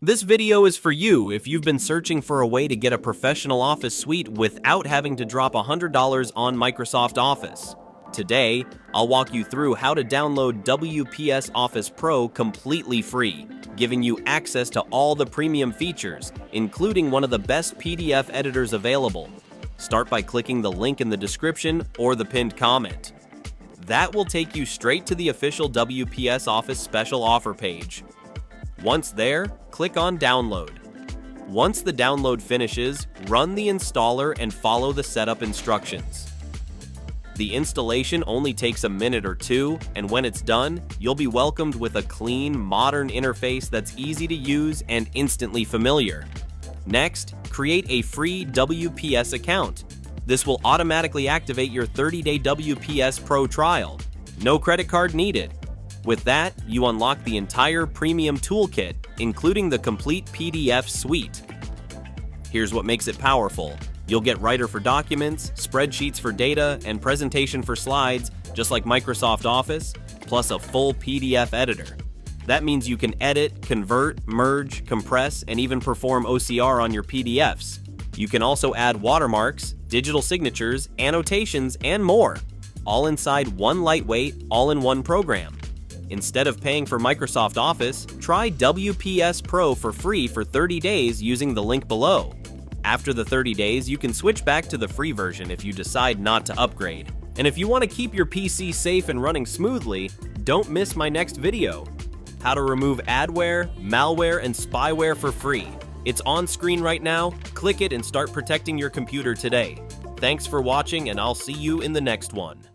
This video is for you if you've been searching for a way to get a professional office suite without having to drop $100 on Microsoft Office. Today, I'll walk you through how to download WPS Office Pro completely free, giving you access to all the premium features, including one of the best PDF editors available. Start by clicking the link in the description or the pinned comment. That will take you straight to the official WPS Office special offer page. Once there, click on Download. Once the download finishes, run the installer and follow the setup instructions. The installation only takes a minute or two, and when it's done, you'll be welcomed with a clean, modern interface that's easy to use and instantly familiar. Next, create a free WPS account. This will automatically activate your 30-day WPS Pro trial. No credit card needed. With that, you unlock the entire premium toolkit, including the complete PDF suite. Here's what makes it powerful. You'll get Writer for documents, spreadsheets for data, and presentation for slides, just like Microsoft Office, plus a full PDF editor. That means you can edit, convert, merge, compress, and even perform OCR on your PDFs. You can also add watermarks, digital signatures, annotations, and more, all inside one lightweight, all-in-one program. Instead of paying for Microsoft Office, try WPS Pro for free for 30 days using the link below. After the 30 days, you can switch back to the free version if you decide not to upgrade. And if you want to keep your PC safe and running smoothly, don't miss my next video. How to remove adware, malware, and spyware for free. It's on screen right now. Click it and start protecting your computer today. Thanks for watching, and I'll see you in the next one.